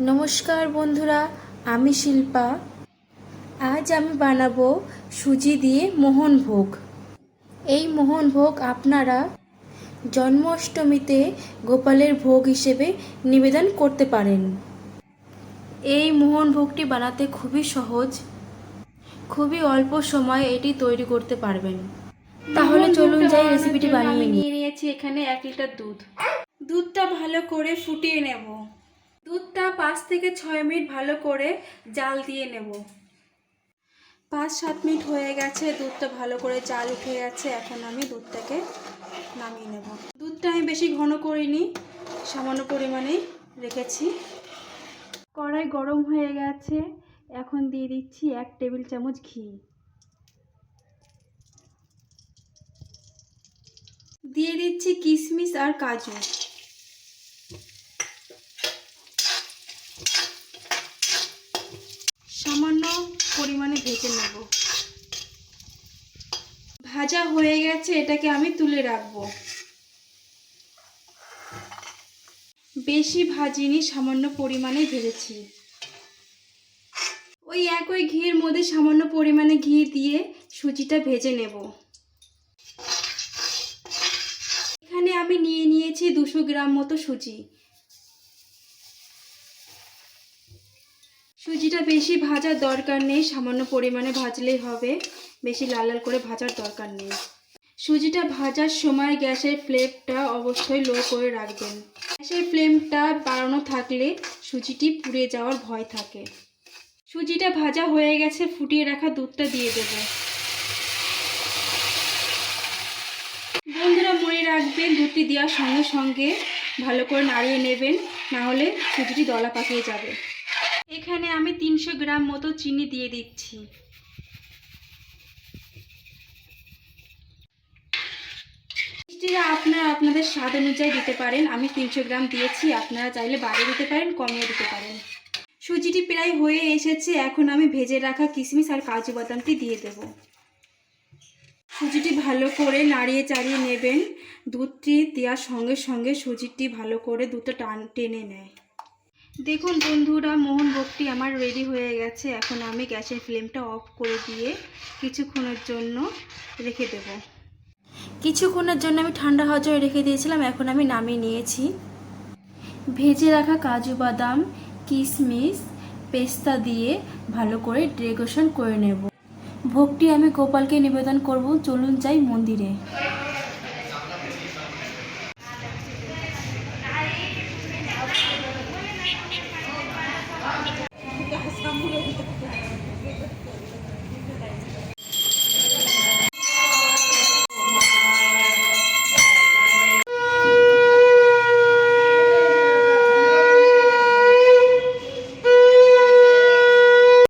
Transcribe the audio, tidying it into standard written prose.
নমস্কার বন্ধুরা, আমি শিল্পা। আজ আমি বানাবো সুজি দিয়ে মোহনভোগ। এই মোহনভোগ আপনারা জন্মাষ্টমীতে গোপালের ভোগ হিসেবে নিবেদন করতে পারেন। এই মোহনভোগটি বানাতে খুবই সহজ, খুবই অল্প সময়ে এটি তৈরি করতে পারবেন। তাহলে চলুন যাই রেসিপিটি বানিয়ে নিয়ে নিয়েছি এখানে 1 লিটার দুধ। দুধটা ভালো করে ফুটিয়ে নেব। দুধটা 5 থেকে 6 মিনিট ভালো করে জাল দিয়ে নেব। 5-7 মিনিট হয়ে গেছে, দুধটা ভালো করে জাল উঠে গেছে। এখন আমি দুধটাকে নামিয়ে নেব। দুধটা আমি বেশি ঘন করিনি, সামান্য পরিমাণেই রেখেছি। কড়াই গরম হয়ে গেছে, এখন দিয়ে দিচ্ছি 1 টেবিল চামচ ঘি। দিয়ে দিচ্ছি কিশমিশ আর কাজু। সামান্য পরিমাণে ভেজে নেব। ভাজা হয়ে গেছে, এটাকে আমি তুলে রাখবো। বেশি ভাজিনি, সামান্য পরিমাণে ভেজেছি। ওই একই ঘিয়ের মধ্যে সামান্য পরিমাণে ঘি দিয়ে সুজিটা ভেজে নেব। এখানে আমি নিয়ে নিয়েছি 200 গ্রাম মতো সুজি। সুজিটা বেশি ভাজার দরকার নেই, সামান্য পরিমাণে ভাজলেই হবে, বেশি লাল লাল করে ভাজার দরকার নেই। সুজিটা ভাজার সময় গ্যাসের ফ্লেমটা অবশ্যই লো করে রাখবেন। গ্যাসের ফ্লেমটা বাড়ানো থাকলে সুজিটি পুড়ে যাওয়ার ভয় থাকে। সুজিটা ভাজা হয়ে গেছে, ফুটিয়ে রাখা দুধটা দিয়ে দেব। বন্ধুরা মনে রাখবেন, দুধটি দেওয়ার সঙ্গে সঙ্গে ভালো করে নাড়িয়ে নেবেন, না হলে সুজিটি দলা পাকিয়ে যাবে। এখানে আমি 300 গ্রাম মতো চিনি দিয়ে দিচ্ছি। মিষ্টিটা আপনারা আপনাদের স্বাদ অনুযায়ী দিতে পারেন। আমি 300 গ্রাম দিয়েছি, আপনারা চাইলে বাড়িয়ে দিতে পারেন, কমিয়ে দিতে পারেন। সুজিটি প্রায় হয়ে এসেছে, এখন আমি ভেজে রাখা কিশমিশ আর কাজু বাদামটি দিয়ে দেব। সুজিটি ভালো করে নাড়িয়ে চাড়িয়ে নেবেন। দুধটি দেওয়ার সঙ্গে সঙ্গে সুজিটি ভালো করে দুধটা টেনে নেয়। দেখুন বন্ধুরা, মোহনভোগটি আমার রেডি হয়ে গেছে। এখন আমি গ্যাসের ফ্লেমটা অফ করে দিয়ে কিছুক্ষণের জন্য রেখে দেব। কিছুক্ষণের জন্য আমি ঠান্ডা হওয়ার জন্য রেখে দিয়েছিলাম, এখন আমি নামিয়ে নিয়েছি। ভেজে রাখা কাজু বাদাম, কিশমিশ, পেস্তা দিয়ে ভালো করে ডেকোরেশন করে নেব। ভোগটি আমি গোপালকে নিবেদন করব। চলুন যাই মন্দিরে।